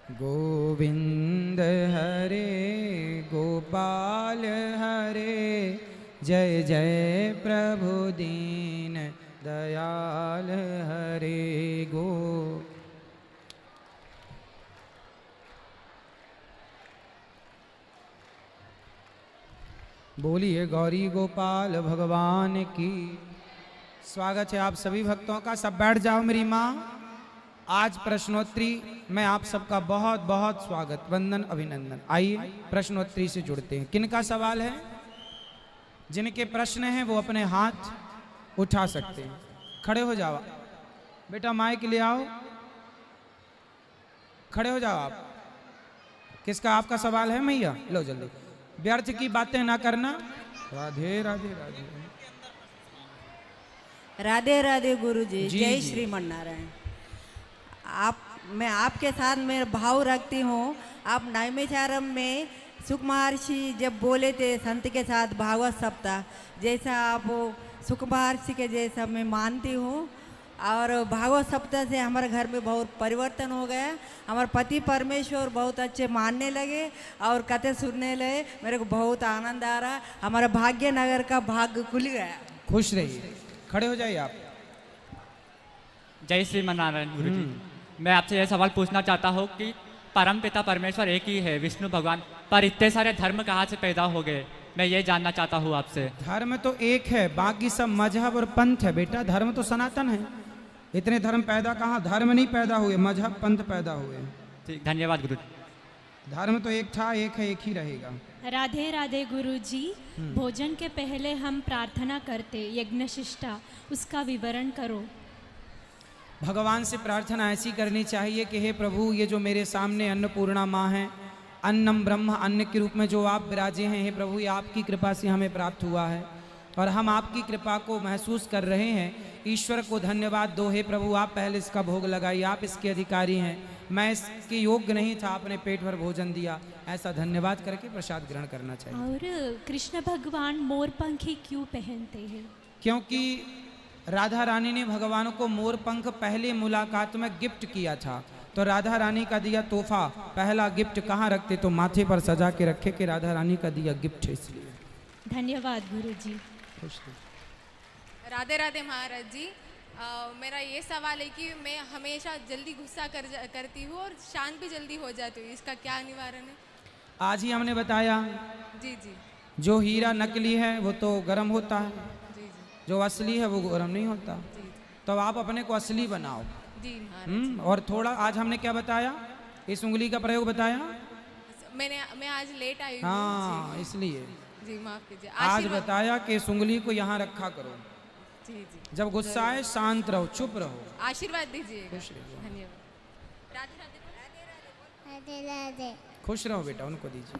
गोविंद हरे गोपाल हरे, जय जय प्रभु दीन दयाल हरे गो। बोलिए गौरी गोपाल भगवान की। स्वागत है आप सभी भक्तों का। सब बैठ जाओ मेरी माँ। आज प्रश्नोत्तरी में आप सबका बहुत बहुत स्वागत, वंदन, अभिनंदन। आइए प्रश्नोत्तरी से जुड़ते हैं। किनका सवाल है? जिनके प्रश्न हैं वो अपने हाथ उठा सकते हैं। खड़े हो जाओ बेटा, माइक ले आओ, खड़े हो जाओ आप। किसका आपका सवाल है मैया? लो जल्दी, व्यर्थ की बातें ना करना। राधे राधे राधे राधे राधे गुरुजी। जी, जय जी। श्रीमन नारायण। मैं आपके साथ में भाव रखती हूँ। आप नैमिषारण्य में सुख महर्षि जब बोले थे संत के साथ भागवत सप्ताह, जैसा आप सुख महर्षि के जैसा मैं मानती हूँ। और भागवत सप्ताह से हमारे घर में बहुत परिवर्तन हो गया। हमारे पति परमेश्वर बहुत अच्छे मानने लगे और कथे सुनने लगे। मेरे को बहुत आनंद आ रहा। हमारा भाग्य नगर का भाग्य खुल गया। खुश रहिए, खड़े हो जाइए आप। जय श्रीमन नारायण गुरुजी। मैं आपसे यह सवाल पूछना चाहता हूँ कि परम पिता परमेश्वर एक ही है, विष्णु भगवान, पर इतने सारे धर्म कहाँ से पैदा हो गए? मैं ये जानना चाहता हूँ आपसे। धर्म तो एक है, बाकी सब मजहब और पंथ है बेटा। धर्म तो सनातन है। इतने धर्म पैदा कहाँ? धर्म नहीं पैदा हुए, मजहब पंथ पैदा हुए। ठीक, धन्यवाद गुरु। धर्म तो एक था, एक है, एक ही रहेगा। राधे राधे गुरुजी। भोजन के पहले हम प्रार्थना करते यज्ञ शिष्टा, उसका विवरण करो। भगवान से प्रार्थना ऐसी करनी चाहिए कि हे प्रभु, ये जो मेरे सामने अन्नपूर्णा माँ है, अन्नम ब्रह्म, अन्न के रूप में जो आप विराजे हैं, हे प्रभु, ये आपकी कृपा से हमें प्राप्त हुआ है और हम आपकी कृपा को महसूस कर रहे हैं। ईश्वर को धन्यवाद दो। हे प्रभु, आप पहले इसका भोग लगाइए, आप इसके अधिकारी हैं, मैं इसके योग्य नहीं था, आपने पेट भर भोजन दिया। ऐसा धन्यवाद करके प्रसाद ग्रहण करना चाहिए। और कृष्ण भगवान मोर पंखी क्यों पहनते हैं? क्योंकि राधा रानी ने भगवान को मोर पंख पहले मुलाकात में गिफ्ट किया था, तो राधा रानी का दिया तोहफा पहला गिफ्ट कहाँ रखते? तो माथे पर सजा के रखे कि राधा रानी का दिया गिफ्ट है, इसलिए। धन्यवाद गुरुजी। खुश रहिए। राधे राधे महाराज जी। मेरा ये सवाल है कि मैं हमेशा जल्दी गुस्सा करती हूँ और शांत भी जल्दी हो जाती हूँ, इसका क्या निवारण है? आज ही हमने बताया, जी जी जो हीरा नकली है वो तो गर्म होता है, जी जी जो असली है वो गर्म नहीं होता। जी तो आप अपने को असली बनाओ। जी महाराज। और थोड़ा आज हमने क्या बताया? इस उंगली का प्रयोग बताया। मैं आज लेट आई हूँ। हाँ, इसलिए जी, जी माफ कीजिए। आज आशीर्वाद। बताया कि इस उंगली को यहाँ रखा करो। जी जी। जब गुस्सा आए शांत रहो, चुप रहो। आशीर्वाद दीजिएगा। खुश रहिए। धन्यवाद। राधे राधे। राधे राधे। खुश रहो बेटा, उनको दीजिए।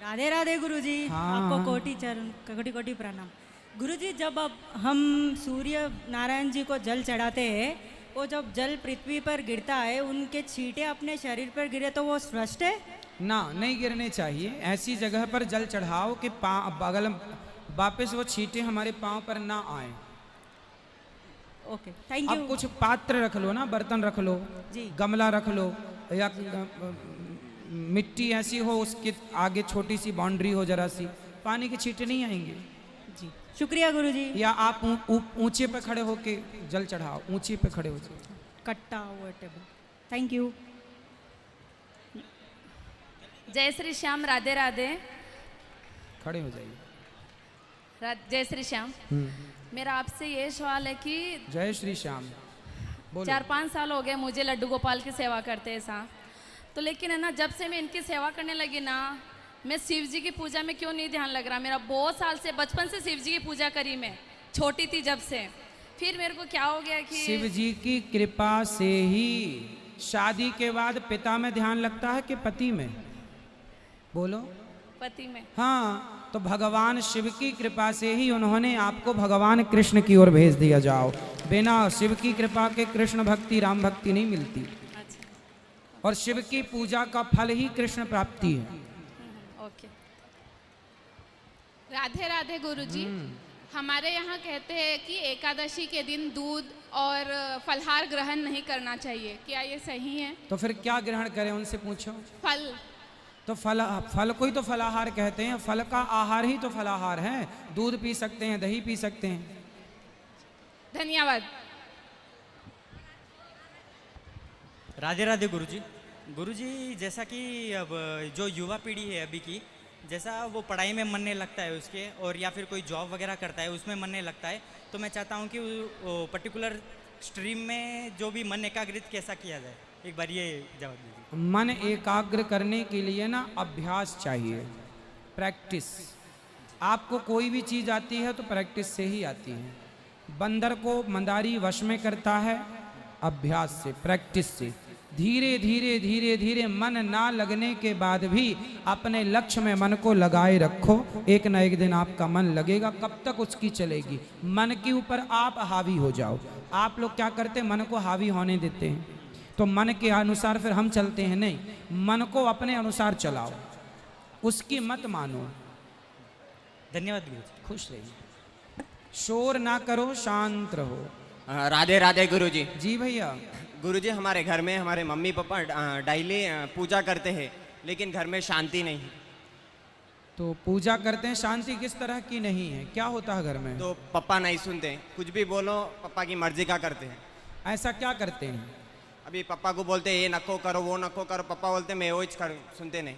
राधे राधे गुरुजी। हाँ। आपको कोटि चरण, कोटि कोटि प्रणाम। गुरुजी, जब अब हम सूर्य नारायण जी को जल चढ़ाते हैं, वो जब जल पृथ्वी पर गिरता है, उनके छींटे अपने शरीर पर गिरे तो वो स्पष्ट है? ना, नहीं गिरने चाहिए। ऐसी जगह पर जल चढ़ाओ कि बगल वापस वो छींटे हमारे पाँव पर ना आए। Okay, thank you. अब कुछ पात्र रख लो ना, बर्तन रख लो जी। गमला रख लो, या मिट्टी ऐसी हो उसके आगे छोटी सी बाउंड्री हो, जरा सी, पानी के छींटे नहीं आएंगे। जी, शुक्रिया गुरुजी। या आप ऊंचे पे खड़े होके जल चढ़ाओ, ऊंचे पे खड़े हो जाओ। कट्टा हुआ टेबल। Thank you. जय श्री श्याम। राधे राधे। खड़े हो जाइए। जय श्री श्याम। मेरा आपसे ये सवाल है कि जय श्री श्याम। बोलो। 4-5 साल हो गए मुझे लड्डू गोपाल की सेवा करते ऐसा, तो लेकिन है ना, जब से मैं इनकी सेवा करने लगी ना, मैं शिव जी की पूजा में क्यों नहीं ध्यान लग रहा। मेरा बहुत साल से, बचपन से शिव जी की पूजा करी, मैं छोटी थी जब से। फिर मेरे को क्या हो गया कि शिव जी की कृपा से ही शादी के बाद पिता में ध्यान लगता है कि पति में? बोलो। पति में। हाँ, तो भगवान शिव की कृपा से ही उन्होंने आपको भगवान कृष्ण की ओर भेज दिया। जाओ, बिना शिव की कृपा के कृष्ण भक्ति, राम भक्ति नहीं मिलती। अच्छा, और शिव की पूजा का फल ही कृष्ण प्राप्ति है। ओके। राधे राधे गुरुजी। हमारे यहाँ कहते हैं कि एकादशी के दिन दूध और फलहार ग्रहण नहीं करना चाहिए, क्या ये सही है? तो फिर क्या ग्रहण करें, उनसे पूछो। फल। तो फल को ही तो फलाहार कहते हैं, फल का आहार ही तो फलाहार है। दूध पी सकते हैं, दही पी सकते हैं। धन्यवाद। राधे राधे गुरुजी। गुरुजी, जैसा कि अब जो युवा पीढ़ी है अभी की, जैसा वो पढ़ाई में मन नहीं लगता है उसके, और या फिर कोई जॉब वगैरह करता है उसमें मन नहीं लगता है, तो मैं चाहता हूँ कि वो पर्टिकुलर स्ट्रीम में जो भी मन एकाग्रित कैसा किया जाए, एक बार ये जवाब दीजिए। मन एकाग्र करने के लिए ना अभ्यास चाहिए, प्रैक्टिस। आपको कोई भी चीज़ आती है तो प्रैक्टिस से ही आती है। बंदर को मंदारी वश में करता है अभ्यास से, प्रैक्टिस से। धीरे धीरे धीरे धीरे मन ना लगने के बाद भी अपने लक्ष्य में मन को लगाए रखो, एक ना एक दिन आपका मन लगेगा। कब तक उसकी चलेगी? मन के ऊपर आप हावी हो जाओ। आप लोग क्या करते हैं, मन को हावी होने देते हैं, तो मन के अनुसार फिर हम चलते हैं। नहीं, मन को अपने अनुसार चलाओ, उसकी मत मानो। धन्यवाद गुरुजी। खुश रहिए, शोर ना करो, शांत रहो। राधे राधे गुरुजी। जी भैया। गुरुजी, हमारे घर में हमारे मम्मी पापा डेली पूजा करते हैं, लेकिन घर में शांति नहीं है। तो पूजा करते हैं, शांति किस तरह की नहीं है? क्या होता है घर में? तो पापा नहीं सुनते, कुछ भी बोलो पापा की मर्जी का करते हैं। ऐसा क्या करते हैं? अभी पापा को बोलते हैं ये नको करो, वो नको करो, पापा बोलते मैं वो सुनते नहीं।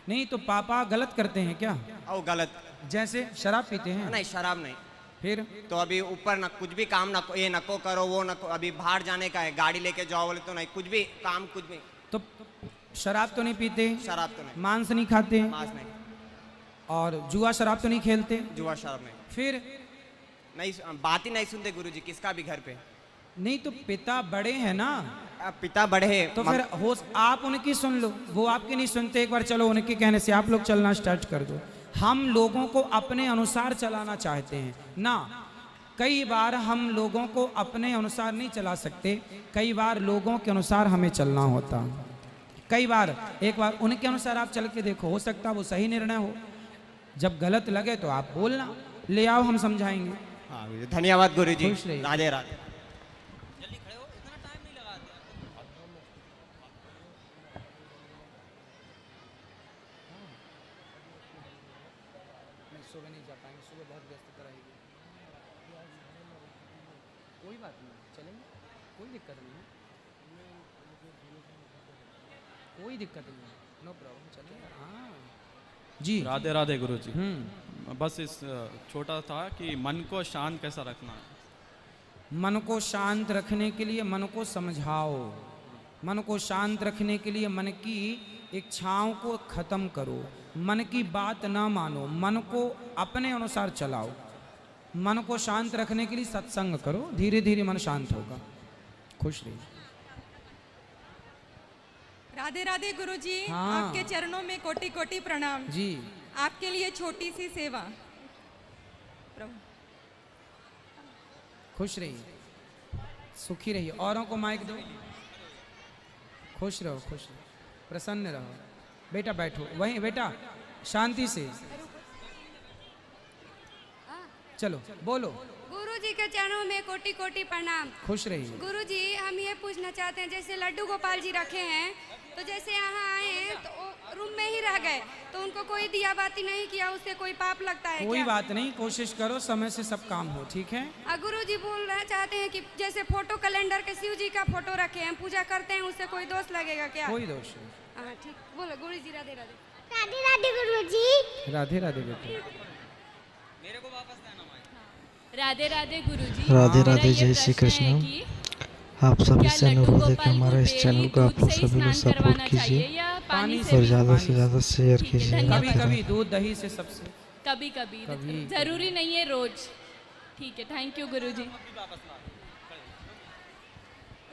नहीं, तो पापा गलत करते हैं क्या? और गलत, जैसे शराब पीते हैं? नहीं शराब नहीं। फिर तो अभी ऊपर न कुछ भी काम नको, ये नको करो, वो नको, अभी बाहर जाने का है, गाड़ी लेके जाओ बोले तो नहीं, कुछ भी काम, कुछ भी। तो शराब तो नहीं पीते, शराब तो नहीं, मांस नहीं खाते, मांस नहीं, और जुआ शराब तो नहीं खेलते। जुआ शराब नहीं। फिर नहीं, बात ही नहीं सुनते गुरुजी किसका भी घर पे। नहीं, तो पिता बड़े हैं ना, अब पिता बड़े हैं तो फिर हो आप उनकी सुन लो, वो आपकी नहीं सुनते। एक बार चलो उनके कहने से आप लोग चलना स्टार्ट कर दो। हम लोगों को अपने अनुसार चलाना चाहते हैं ना। कई बार हम लोगों को अपने अनुसार नहीं चला सकते, कई बार लोगों के अनुसार हमें चलना होता। कई बार एक बार उनके अनुसार आप चल के देखो, हो सकता है वो सही निर्णय हो। जब गलत लगे तो आप बोलना, ले आओ, हम समझाएंगे। हाँ, धन्यवाद गुरुजी। खुश रहिए। राधे राधे। सुबह नहीं जा पाएंगे, सुबह बहुत व्यस्तता रहेगी। कोई बात नहीं, चलेंगे, कोई दिक्कत नहीं है, कोई दिक्कत नहीं है, नो प्रॉब्लम, चलेंगे। हाँ जी। राधे राधे गुरुजी। बस इस छोटा था कि मन को शांत कैसा रखना है। मन को शांत रखने के लिए मन को समझाओ। मन को शांत रखने के लिए मन की इच्छाओं को खत्म करो, मन की बात ना मानो, मन को अपने अनुसार चलाओ। मन को शांत रखने के लिए सत्संग करो, धीरे धीरे मन शांत होगा। खुश रहिए। राधे राधे गुरुजी। हाँ। आपके चरणों में कोटि कोटि प्रणाम जी। आपके लिए छोटी सी सेवा। प्रभु खुश रहिए, सुखी रहिए। औरों को माइक दो। खुश रहो, खुश रहो, प्रसन्न रहो। बेटा बैठो वहीं, बेटा शांति से। चलो बोलो। गुरु जी के चरणों में कोटि कोटि प्रणाम। खुश रहिए। गुरु जी, हम ये पूछना चाहते हैं, जैसे लड्डू गोपाल जी रखे हैं, तो जैसे यहाँ आए हैं तो रूम में ही रह गए, तो उनको कोई दिया बाती नहीं किया, उससे कोई पाप लगता है कोई क्या? बात नहीं, कोशिश करो समय से सब काम हो, ठीक है। गुरु जी बोलना चाहते हैं कि जैसे फोटो कैलेंडर के शिव जी का फोटो रखे हैं, पूजा करते हैं, उससे कोई दोष लगेगा क्या? कोई दोष नहीं। हाँ ठीक, बोलो गुरु जी। राधे राधे। राधे राधे गुरु जी। राधे राधे बेटा। मेरे को वापस देना राधे राधे गुरुजी। राधे मेरा राधे, ये जय श्री प्रश्न है कृष्ण। कि आप सब क्या इस चैनल लड्डू को देख गोपाल हमारे इस को चैनल को आप दूध लोग से ही सभी लोग स्नान सपोर्ट करवाना कीजिए चाहिए या पानी से और भी? ज़्यादा से ज़्यादा शेयर ठीक है, कीजिए। धन्यवाद। कभी कभी दूध दही से सबसे कभी कभी, कभी- जरूरी नहीं है रोज। ठीक है, थैंक यू गुरुजी।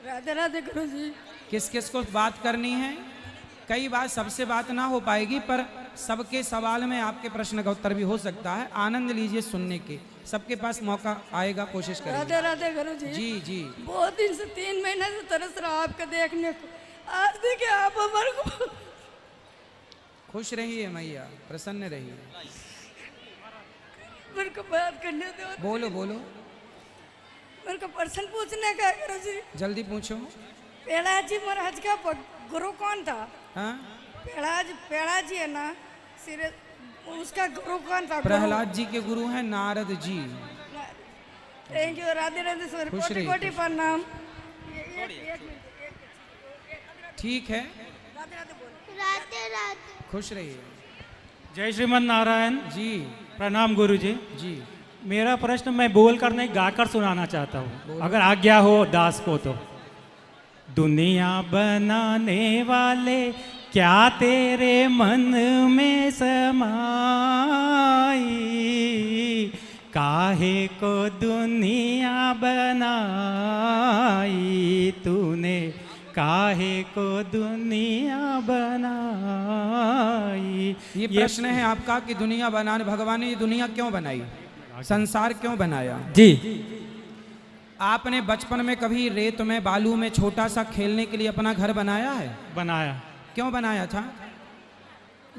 राधे राधे गुरु जी। किस किस को बात करनी है? कई बार सबसे बात ना हो पाएगी, पर सबके सवाल में आपके प्रश्न का उत्तर भी हो सकता है। आनंद लीजिए सुनने के, सबके पास मौका आएगा, कोशिश राधे करेंगे। राधे गुरु जी। जी जी। बहुत दिन से 3 महीने से तरस रहा आपको देखने को, आज देखे आप हमारे को। खुश रहिए मैया, प्रसन्न रहिए। मेरे को बात करने दो। बोलो बोलो। मेरे को प्रश्न पूछने का है गुरु जी। जल्दी पूछो। प्रहलाद जी महाराज का गुरु कौन था? हाँ? प्रहलाद जी है ना, सिर उसका गुरु कौन था? प्रहलाद जी के गुरु हैं Narad ji. Thank you. Radhe Radhe sir, खुश कोटि रहिए। कोटि प्रणाम। ठीक है, राधे राधे। खुश रहिए। जय श्रीमन नारायण जी। प्रणाम गुरु जी। जी। मेरा प्रश्न मैं बोलकर नहीं गाकर सुनाना चाहता हूँ, अगर आज्ञा हो दास को तो। दुनिया बनाने वाले क्या तेरे मन में समाई, काहे को दुनिया बनाई तूने, काहे को दुनिया बनाई। ये प्रश्न है आपका कि दुनिया बनाने, भगवान ने ये दुनिया क्यों बनाई, संसार क्यों बनाया? जी। आपने बचपन में कभी रेत में, बालू में छोटा सा खेलने के लिए अपना घर बनाया है? बनाया। क्यों बनाया था?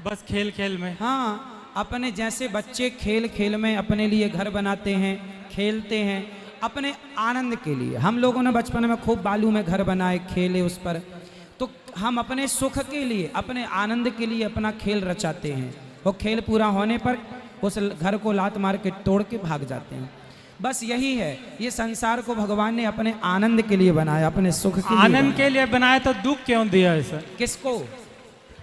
बस खेल खेल में। हाँ, अपने जैसे बच्चे खेल खेल में अपने लिए घर बनाते हैं, खेलते हैं अपने आनंद के लिए। हम लोगों ने बचपन में खूब बालू में घर बनाए, खेले उस पर, तो हम अपने सुख के लिए, अपने आनंद के लिए अपना खेल रचाते हैं। वो खेल पूरा होने पर उस घर को लात मार के तोड़ के भाग जाते हैं। बस यही है, ये संसार को भगवान ने अपने आनंद के लिए बनाया, अपने सुख के लिए। आनंद के लिए बनाया तो दुख क्यों दिया है सर? किसको?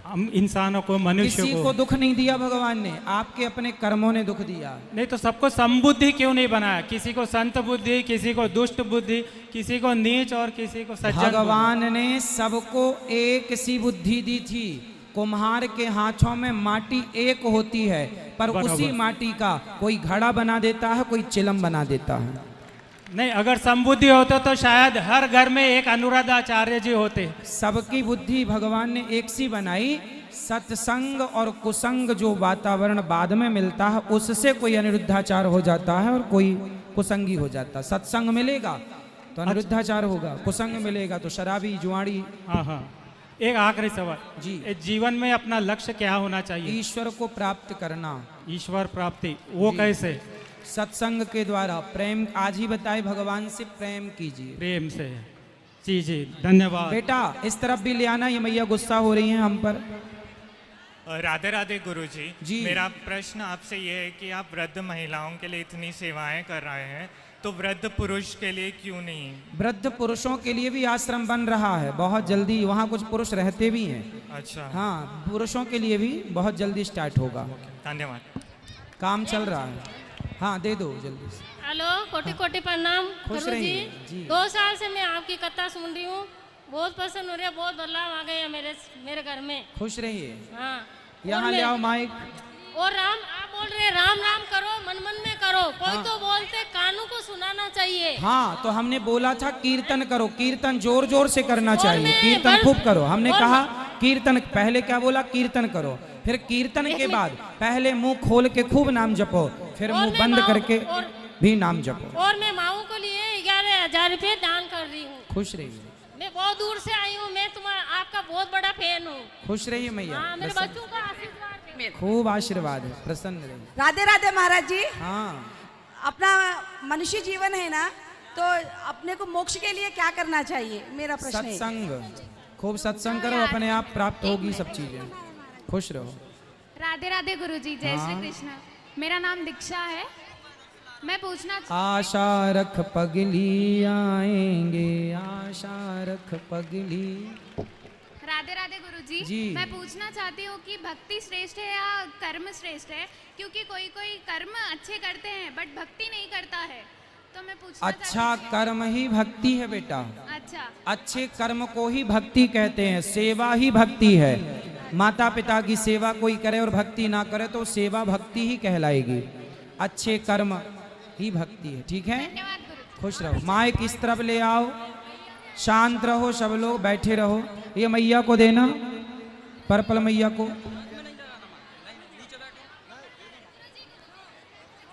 हम इंसानों को, मनुष्य किसी को दुख नहीं दिया भगवान ने, आपके अपने कर्मों ने दुख दिया। नहीं तो सबको समबुद्धि क्यों नहीं बनाया? किसी को संत बुद्धि, किसी को दुष्ट बुद्धि, किसी को नीच और किसी को सज्जन। भगवान ने सबको एक सी बुद्धि दी थी। कुम्हार के हाथों में माटी एक होती है, पर उसी माटी का कोई घड़ा बना देता है, कोई चिलम बना देता है। नहीं, अगर समबुद्धि होता तो शायद हर घर में एक अनुराधाचार्य जी होते। सबकी बुद्धि भगवान ने एक सी बनाई। सत्संग और कुसंग जो वातावरण बाद में मिलता है, उससे कोई अनिरुद्धाचार हो जाता है और कोई कुसंगी हो जाता है। सत्संग मिलेगा तो अनिरुद्धाचार होगा, कुसंग मिलेगा तो शराबी, जुआड़ी। हाँ हाँ। एक आखिरी सवाल जी, जीवन में अपना लक्ष्य क्या होना चाहिए? ईश्वर को प्राप्त करना। ईश्वर प्राप्ति, वो कैसे? सत्संग के द्वारा। प्रेम, आज ही बताए, भगवान से प्रेम कीजिए। प्रेम से। जी जी, धन्यवाद। बेटा इस तरफ भी ले आना, ये मैया गुस्सा हो रही हैं हम पर। राधे राधे गुरुजी। जी। मेरा प्रश्न आपसे ये है कि आप वृद्ध महिलाओं के लिए इतनी सेवाएं कर रहे हैं, तो वृद्ध पुरुष के लिए क्यों नहीं? वृद्ध पुरुषों के लिए भी आश्रम बन रहा है बहुत जल्दी, वहाँ कुछ पुरुष रहते भी हैं। अच्छा। हाँ, पुरुषों के लिए भी बहुत जल्दी स्टार्ट होगा। धन्यवाद। काम चल रहा है। हाँ, दे दो जल्दी से। हेलो, कोटि कोटि प्रणाम खुश गुरु रहिए। जी। 2 साल से मैं आपकी कथा सुन रही हूँ, बहुत पसंद हो रही है, बहुत बदलाव आ गए हैं मेरे घर में। खुश रहिए। हाँ। यहाँ ले आओ माइक। और राम, आप बोल रहे हैं राम राम करो, मन मन में करो। कोई तो बोलते कानों को सुनाना चाहिए। हाँ, तो हमने बोला था कीर्तन करो, कीर्तन जोर जोर से करना चाहिए, कीर्तन खूब करो। हमने कहा कीर्तन, पहले क्या बोला? कीर्तन करो। फिर कीर्तन के बाद पहले मुंह खोल के खूब नाम जपो, फिर मुंह बंद करके भी नाम जपो। और मैं माओ को लिए 11,000 रुपये दान कर रही हूँ। खुश रहिए। मैं बहुत दूर से आई हूँ, मैं आपका बहुत बड़ा फैन हूँ। खुश रहिए मैया। हाँ, मेरे बच्चों का आशीर्वाद है। खूब आशीर्वाद है, प्रसन्न रहिए। राधे राधे महाराज जी। हाँ। अपना मनुष्य जीवन है ना, तो अपने को मोक्ष के लिए क्या करना चाहिए, मेरा प्रश्न है। सत्संग, खूब सत्संग करो, अपने आप प्राप्त होगी सब चीजें। खुश रहो। राधे राधे गुरुजी, जय श्री कृष्ण। मेरा नाम दीक्षा है। मैं पूछना आशा रख पगली आएंगे, आशा रख पगली। राधे राधे गुरुजी जी। मैं पूछना चाहती हूँ कि भक्ति श्रेष्ठ है या कर्म श्रेष्ठ है? क्योंकि कोई कोई कर्म अच्छे करते हैं बट भक्ति नहीं करता है, तो मैं पूछना अच्छा कर्म ही भक्ति है बेटा। अच्छा। अच्छे कर्म को ही भक्ति कहते हैं, सेवा ही भक्ति है। माता पिता की सेवा कोई करे और भक्ति ना करे तो सेवा भक्ति ही कहलाएगी। अच्छे कर्म ही भक्ति है। ठीक है, खुश रहो। माइक इस तरफ ले आओ, शांत रहो, सब लोग बैठे रहो। ये मैया को देना, पर्पल मैया को।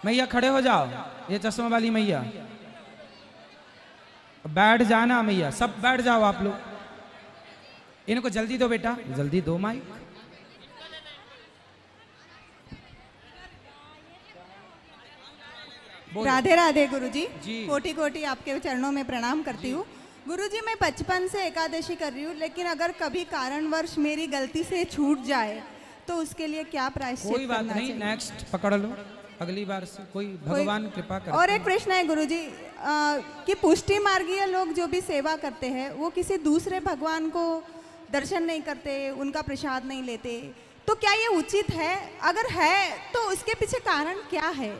मैया खड़े हो जाओ, ये चश्मा वाली मैया। बैठ जाना मैया, सब बैठ जाओ आप लोग। इनको जल्दी दो बेटा, जल्दी दो माइक। राधे राधे गुरुजी। जी। कोटि कोटि आपके चरणों में प्रणाम करती हूँ। गुरुजी मैं बचपन से एकादशी कर रही हूँ, लेकिन अगर कभी कारणवश मेरी गलती से छूट जाए तो उसके लिए क्या प्रायश्चित कोई बात करना नहीं, चाहिए? नेक्स्ट पकड़ लो, अगली बार से कोई भगवान कृपा कर। और एक प्रश्न है गुरुजी कि पुष्टि मार्गीय लोग जो भी सेवा करते हैं वो किसी दूसरे भगवान को दर्शन नहीं करते, उनका प्रसाद नहीं लेते, तो क्या ये उचित है? अगर है तो उसके पीछे कारण क्या है?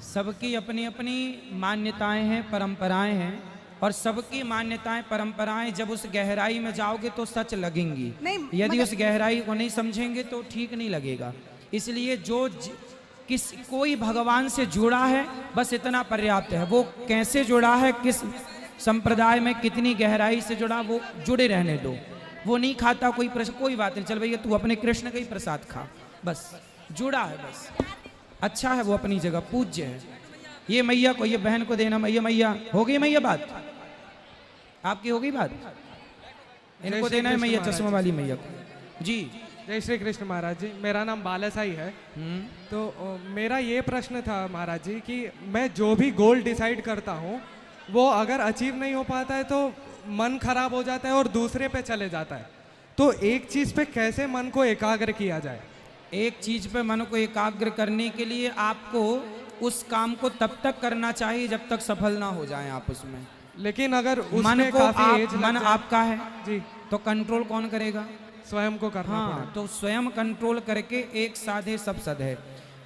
सबकी अपनी अपनी मान्यताएं हैं, परंपराएं हैं, और सबकी मान्यताएं परंपराएं जब उस गहराई में जाओगे तो सच लगेंगी। यदि उस गहराई को नहीं समझेंगे तो ठीक नहीं लगेगा। इसलिए कोई भगवान से जुड़ा है बस इतना पर्याप्त है। वो कैसे जुड़ा है, किस संप्रदाय में कितनी गहराई से जुड़ा, वो जुड़े रहने दो। वो नहीं खाता कोई कोई बात नहीं, चल भैया तू अपने कृष्ण का ही प्रसाद खा, बस जुड़ा है, बस अच्छा है, वो अपनी जगह पूज्य है। ये मैया को, ये बहन को देना, मैया हो गई मैया बात आपकी, हो गई बात, इनको देना है मैया, चश्मा वाली मैया को। जी जय श्री कृष्ण महाराज जी। मेरा नाम बालासाई है। तो मेरा ये प्रश्न था महाराज जी कि मैं जो भी गोल डिसाइड करता हूँ वो अगर अचीव नहीं हो पाता है तो मन खराब हो जाता है और दूसरे पे चले जाता है। तो एक चीज़ पे कैसे मन को एकाग्र किया जाए? एक चीज पे मन को एकाग्र करने के लिए आपको उस काम को तब तक करना चाहिए जब तक सफल ना हो जाए आप उसमें। लेकिन अगर मन को काफी मन आपका है जी, तो कंट्रोल कौन करेगा? स्वयं को करना हाँ, तो स्वयं कंट्रोल करके एक साधे सब सद है।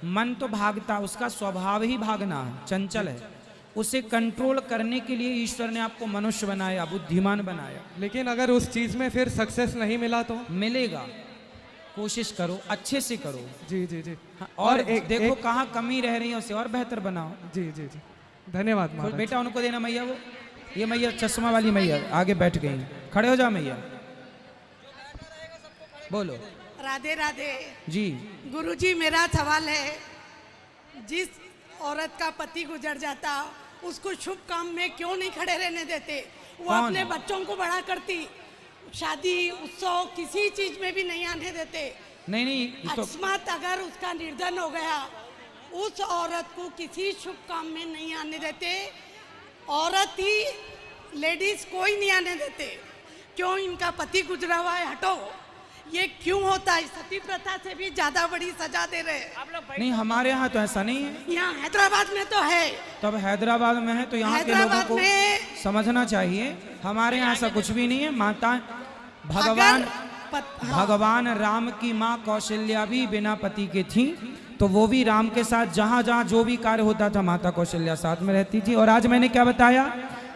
मन तो भागता, उसका स्वभाव ही भागना है, चंचल है। उसे कंट्रोल करने के लिए ईश्वर ने आपको मनुष्य बनाया, बुद्धिमान बनाया। लेकिन अगर उस चीज में फिर सक्सेस नहीं मिला तो? मिलेगा, कोशिश करो, अच्छे से करो। जी जी जी। हाँ, और देखो कहाँ कमी रह रही है उसे और बेहतर बनाओ। जी जी जी, धन्यवाद महाराज। बेटा उनको देना मैया, वो ये मैया चश्मा वाली मैया आगे बैठ गई, खड़े हो जाओ मैया, बोलो। राधे राधे जी। गुरुजी मेरा सवाल है, जिस औरत का पति गुजर जाता उसको शुभ काम में क्यों नहीं खड़े रहने देते? वो अपने बच्चों को बड़ा करती, शादी उत्सव किसी चीज में भी नहीं आने देते। नहीं अकस्मात अगर उसका निर्धन हो गया, उस औरत को किसी शुभ काम में नहीं आने देते। औरत ही, लेडीज कोई नहीं आने देते। क्यों? इनका पति गुजरा हुआ है, हटो। ये क्यों होता है? सती प्रथा से भी ज्यादा बड़ी सजा दे रहे हैं। नहीं, हमारे यहाँ तो ऐसा नहीं है। यहाँ हैदराबाद में तो है। तब हैदराबाद में है तो यहाँ के लोगों को समझना चाहिए। हमारे यहाँ ऐसा कुछ भी नहीं है। माता भगवान राम की माँ कौशल्या भी बिना पति के थी, तो वो भी राम के साथ जहाँ जहाँ जो भी कार्य होता था माता कौशल्या साथ में रहती थी। और आज मैंने क्या बताया,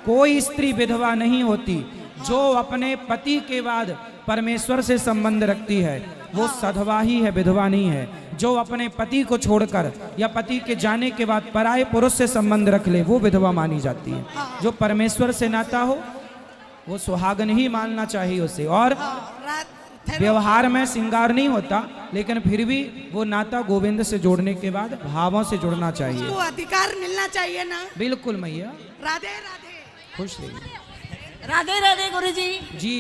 कोई स्त्री विधवा नहीं होती। जो अपने पति के बाद परमेश्वर से संबंध रखती है वो सधवा ही है, विधवा नहीं है। जो अपने पति को छोड़कर या पति के जाने के बाद पराये पुरुष से संबंध रख ले वो विधवा मानी जाती है। जो परमेश्वर से नाता हो वो सुहागन ही मानना चाहिए उसे। और व्यवहार में श्रृंगार नहीं होता, लेकिन फिर भी वो नाता गोविंद से जोड़ने के बाद भावों से जुड़ना चाहिए। उसको अधिकार मिलना चाहिए ना। बिल्कुल मैया। राधे राधे। खुश रहिए। राधे राधे गुरुजी। जी।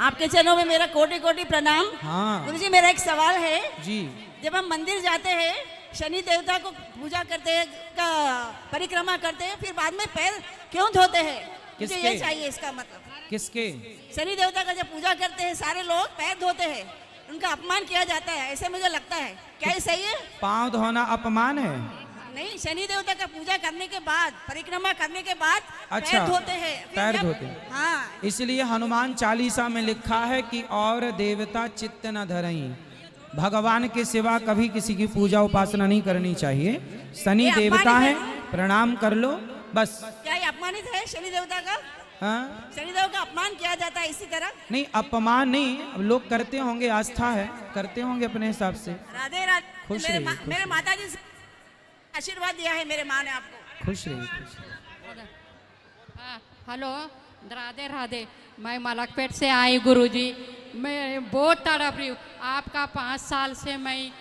आपके चरणों में मेरा कोटि कोटि प्रणाम। हाँ। गुरुजी मेरा एक सवाल है। जी। जब हम मंदिर जाते हैं, शनि देवता को पूजा करते हैं, का परिक्रमा करते हैं, फिर बाद में पैर क्यों धोते हैं? मुझे ये चाहिए इसका मतलब। किसके? शनि देवता का जब पूजा करते हैं सारे लोग पैर धोते हैं, उनका अपमान किया जाता है, ऐसे मुझे लगता है। क्या ये सही है? पाँव धोना अपमान है? नहीं, शनि देवता का पूजा करने के बाद, परिक्रमा करने के बाद अच्छा, पैर धोते हैं। पैर धोते हैं। हाँ। इसलिए हनुमान चालीसा में लिखा है कि और देवता चित्त न धरई। भगवान के सिवा कभी किसी की पूजा उपासना नहीं करनी चाहिए। शनि देवता है, प्रणाम कर लो बस। क्या ये अपमानित है शनि देवता का? हाँ? शनि देव का अपमान किया जाता है इसी तरह? नहीं, अपमान नहीं, अब लोग करते होंगे, आस्था है, करते होंगे अपने हिसाब से। राधे राधे। खुश मेरे, रहिए, मेरे माता जी से आशीर्वाद दिया है मेरे माँ ने आपको। खुश रहिए। हेलो, राधे राधे। मैं मलकपेट से आई गुरुजी। मैं बहुत तड़प रही हूँ। आपका 5 साल से मैं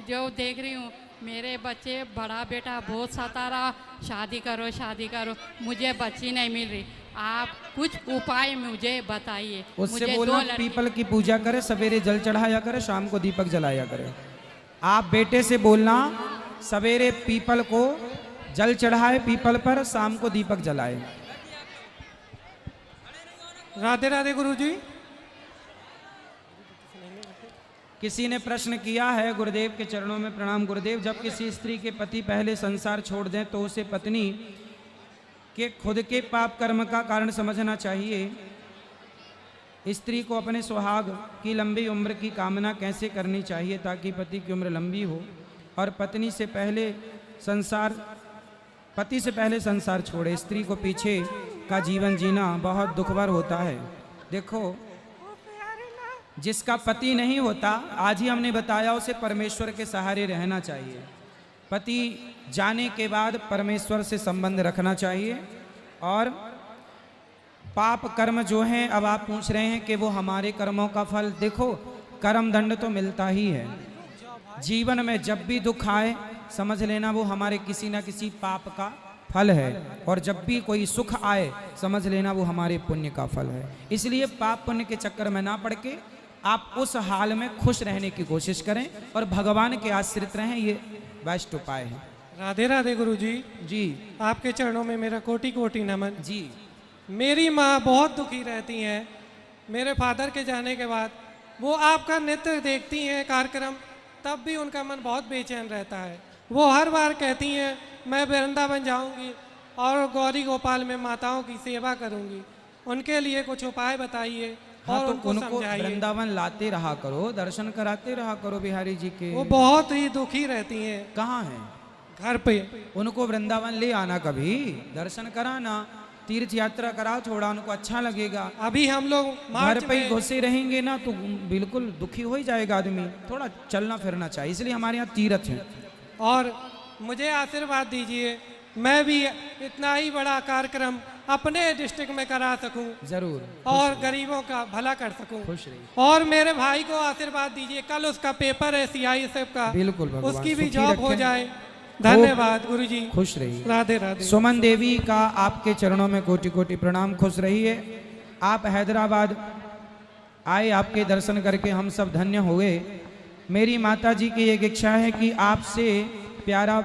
जो देख रही हूँ, मेरे बच्चे, बड़ा बेटा बहुत सता रहा, शादी करो शादी करो, मुझे बच्ची नहीं मिल रही। आप कुछ उपाय मुझे बताइए। उससे बोलो पीपल की पूजा करे, सवेरे जल चढ़ाया करे, शाम को दीपक जलाया करे। आप बेटे से बोलना सवेरे पीपल को जल चढ़ाए पीपल पर, शाम को दीपक जलाए। राधे राधे गुरुजी। किसी ने प्रश्न किया है, गुरुदेव के चरणों में प्रणाम। गुरुदेव, जब किसी स्त्री के पति पहले संसार छोड़ दें तो उसे पत्नी के खुद के पाप कर्म का कारण समझना चाहिए। स्त्री को अपने सुहाग की लंबी उम्र की कामना कैसे करनी चाहिए ताकि पति की उम्र लंबी हो और पति से पहले संसार छोड़े। स्त्री को पीछे का जीवन जीना बहुत दुखभर होता है। देखो, जिसका पति नहीं होता, आज ही हमने बताया, उसे परमेश्वर के सहारे रहना चाहिए। पति जाने के बाद परमेश्वर से संबंध रखना चाहिए। और पाप कर्म जो हैं, अब आप पूछ रहे हैं कि वो हमारे कर्मों का फल, देखो कर्म दंड तो मिलता ही है। जीवन में जब भी दुख आए समझ लेना वो हमारे किसी ना किसी पाप का फल है, और जब भी कोई सुख आए समझ लेना वो हमारे पुण्य का फल है। इसलिए पाप पुण्य के चक्कर में ना पड़ के आप उस हाल में खुश रहने की कोशिश करें और भगवान के आश्रित रहें, ये बेस्ट उपाय है। राधे राधे गुरुजी। जी, आपके चरणों में मेरा कोटि कोटि नमन। जी, मेरी माँ बहुत दुखी रहती हैं। मेरे फादर के जाने के बाद वो आपका नृत्य देखती हैं कार्यक्रम, तब भी उनका मन बहुत बेचैन रहता है। वो हर बार कहती हैं मैं वृंदावन जाऊंगी और गौरी गोपाल में माताओं की सेवा करूंगी। उनके लिए कुछ उपाय बताइए। हाँ, और तो उनको समझाइए। वृंदावन लाते रहा करो, दर्शन कराते रहा करो बिहारी जी के। वो बहुत ही दुखी रहती हैं। कहाँ हैं? घर पे। उनको वृंदावन ले आना, कभी दर्शन कराना, तीर्थ यात्रा कराओ, थोड़ा उनको अच्छा लगेगा। अभी हम लोग घर पे ही घुसे रहेंगे ना तो बिल्कुल दुखी हो ही जाएगा आदमी। थोड़ा चलना फिरना चाहिए, इसलिए हमारे यहाँ तीर्थ है। और मुझे आशीर्वाद दीजिए, मैं भी इतना ही बड़ा कार्यक्रम अपने डिस्ट्रिक्ट में करा सकूं, जरूर, और गरीबों का भला कर सकूं। खुश रहिए। और मेरे भाई को आशीर्वाद दीजिए, कल उसका पेपर है CISF का, बिल्कुल भगवान उसकी भी सुखी जॉब हो रखें। जाए। धन्यवाद गुरुजी। खुश रहिए। राधे राधे। सुमन देवी का आपके चरणों में कोटि कोटि प्रणाम। खुश रहिए। आप हैदराबाद आए, आपके दर्शन करके हम सब धन्य हुए। मेरी माता जी की एक इच्छा है कि आपसे प्यारा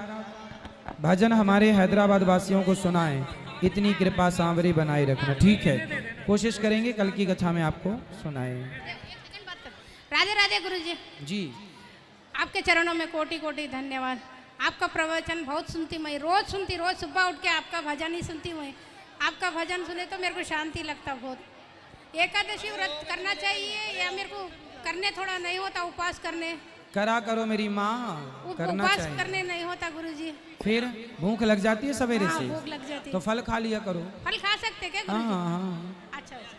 भजन हमारे हैदराबाद वासियों को सुनाएं। इतनी कृपा सांवरी बनाए रखना। ठीक है, कोशिश करेंगे कल की कथा में आपको सुनाएं। राधे राधे गुरुजी। जी, आपके चरणों में कोटि कोटि धन्यवाद। आपका प्रवचन बहुत सुनती मैं, रोज सुनती, रोज सुबह उठ के आपका भजन ही सुनती हूँ। आपका भजन सुने तो मेरे को शांति लगता बहुत। एकादशी व्रत करना चाहिए या मेरे को करने थोड़ा नहीं होता, उपवास करने करा करो मेरी माँ, करना उपवास चाहिए। करने नहीं होता गुरुजी। फिर भूख लग जाती है सवेरे हाँ, से, भूख लग जाती तो है। फल खा लिया करो। फल खा सकते क्या हाँ गुरुजी? हाँ हाँ। अच्छा अच्छा।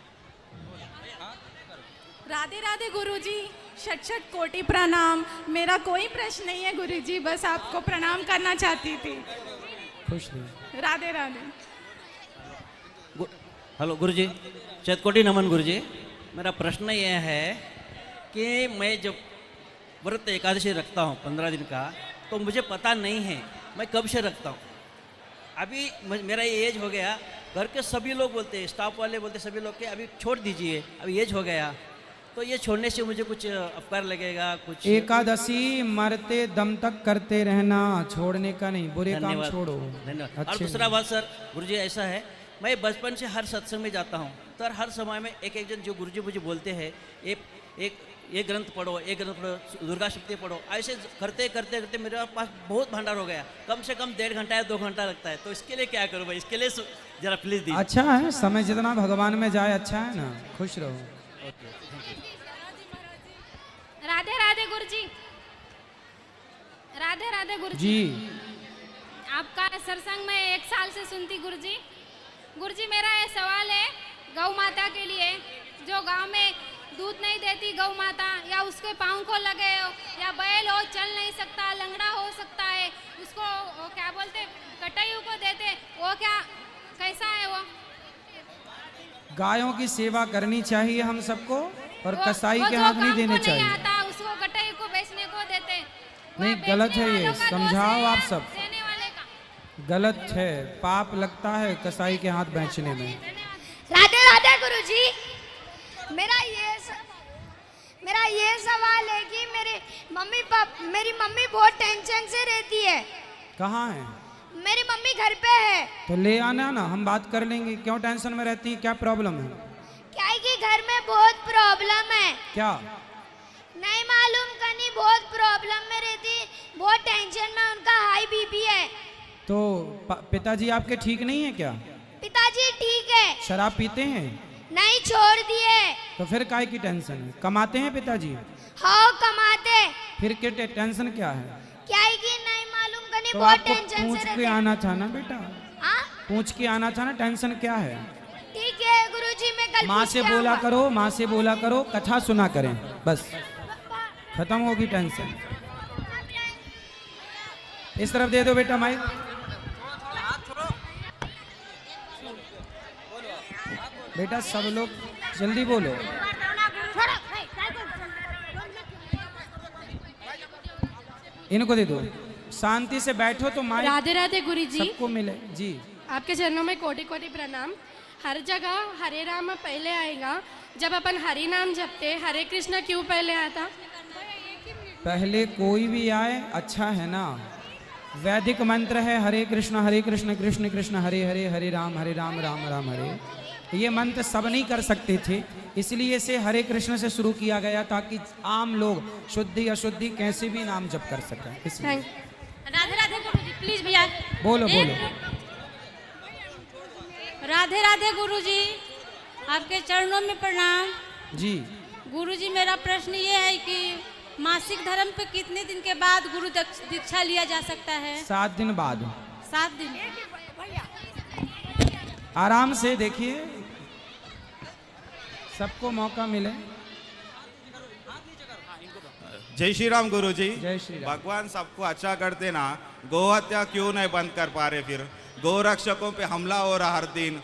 राधे राधे गुरुजी, शत शत कोटि प्रणाम। मेरा कोई प्रश्न नहीं है गुरुजी, बस आपको प्रणाम करना चाहती थी। खुश रहिए। राधे राधे। हेलो गुरुजी, शतकोटि नमन गुरुजी। मेरा प्रश्न यह है कि मैं जब व्रत एकादशी रखता हूँ 15 दिन का, तो मुझे पता नहीं है मैं कब से रखता हूँ। अभी मेरा ये एज हो गया, घर के सभी लोग बोलते हैं, स्टाफ वाले बोलते हैं, सभी लोग के अभी छोड़ दीजिए, अभी एज हो गया, तो ये छोड़ने से मुझे कुछ अफकार लगेगा कुछ? एकादशी मरते दम तक करते रहना, छोड़ने का नहीं। बुरे काम धन्यवाद, छोड़ो। धन्यवाद। और अच्छे दूसरा बात सर, गुरुजी ऐसा है, मैं बचपन से हर सत्संग में जाता हूँ, तो हर समय में एक एक जन जो गुरुजी मुझे बोलते हैं, एक ग्रंथ पढ़ो, एक ग्रंथ पढ़ो, दुर्गा शक्ति पढ़ो, ऐसे करते करते करते मेरे पास बहुत भंडार हो गया। कम से कम 1.5 घंटा या 2 घंटा लगता है, तो इसके लिए क्या करूँ भाई? इसके लिए जरा प्लीज दीजिए। अच्छा है, समय जितना भगवान में जाए अच्छा है ना। खुश रहो। राधे राधे गुरुजी। राधे राधे गुरुजी। जी, आपका सत्संग में 1 साल से सुनती गुरुजी। गुरुजी, मेरा ये सवाल है गौ माता के लिए, जो गांव में दूध नहीं देती गौ माता, या उसके पाँव को लगे हो, या बैल हो चल नहीं सकता, लंगड़ा हो सकता है, उसको वो क्या बोलते कटाइयों को देते, वो क्या कैसा है वो? गायों की सेवा करनी चाहिए हम सबको, और कसाई वो के जो हाथ नहीं काम देने को चाहिए। नहीं आता उसको कटाई को बेचने को देते। नहीं, गलत है ये, वालों का दोष समझाओ है आप या सब। देने वाले का? गलत है, पाप लगता है कसाई के हाथ बेचने में। राधे राधे गुरुजी। मेरा ये सवाल है कि मेरी मम्मी बहुत टेंशन से रहती है। कहाँ है? मेरी मम्मी घर पे है। तो ले आना ना, हम बात कर लेंगे। क्यों टेंशन में रहती हैं, क्या प्रॉब्लम है? क्या है कि घर में बहुत प्रॉब्लम है। क्या? नहीं मालूम कहीं बहुत प्रॉब्लम में रहती, बहुत टेंशन में, उनका हाई बीपी है। तो पिताजी आपके ठीक नहीं है क्या? पिताजी ठीक है। शराब पीते हैं? नहीं, छोड़ दिए। तो फिर काय की टेंशन है? कमाते हैं पिताजी? हाँ कमाते। फिर क्या टेंशन क्या है? क्या है कि नहीं मालूम कहीं तो बहुत आपको टेंशन पूछ से के रहते। आना था ना बेटा, हाँ? पूछ के आना था ना, टेंशन क्या है? ठीक है गुरुजी, मैं कल माँ पूछ से के बोला आऊंगा। करो, माँ से बोला करो, कथा सुना करें, बस खत्म होगी टेंशन। इस तरफ दे दो बेटा माइक। बेटा सब लोग जल्दी बोलो। इनको दे दो, शांति से बैठो तो माइक राधे राधे गुरुजी। सबको मिले जी। आपके चरणों में कोटि कोटि प्रणाम। हर जगह हरे राम पहले आएगा, जब अपन हरि नाम जपते हरे कृष्ण क्यों पहले आता? पहले कोई भी आए अच्छा है ना। वैदिक मंत्र है हरे कृष्ण कृष्ण कृष्ण हरे हरे, हरे राम राम राम हरे। ये मंत्र सब नहीं कर सकते थे, इसलिए इसे हरे कृष्ण से शुरू किया गया ताकि आम लोग शुद्धि अशुद्धि कैसे भी नाम जप कर सकें। इसलिए राधे राधे गुरुजी, प्लीज भैया बोलो बोलो। राधे राधे गुरुजी, आपके चरणों में प्रणाम। जी गुरुजी, मेरा प्रश्न ये है कि मासिक धर्म पे कितने दिन के बाद गुरु दीक्षा लिया जा सकता है? 7 दिन बाद। 7 दिन। आराम से देखिए, सबको मौका मिले। जय श्री राम गुरुजी। जय श्री राम। भगवान सबको अच्छा करते ना, गोहत्या क्यों नहीं बंद कर पा रहे? फिर गौ रक्षकों पे हमला हो रहा हर दिन,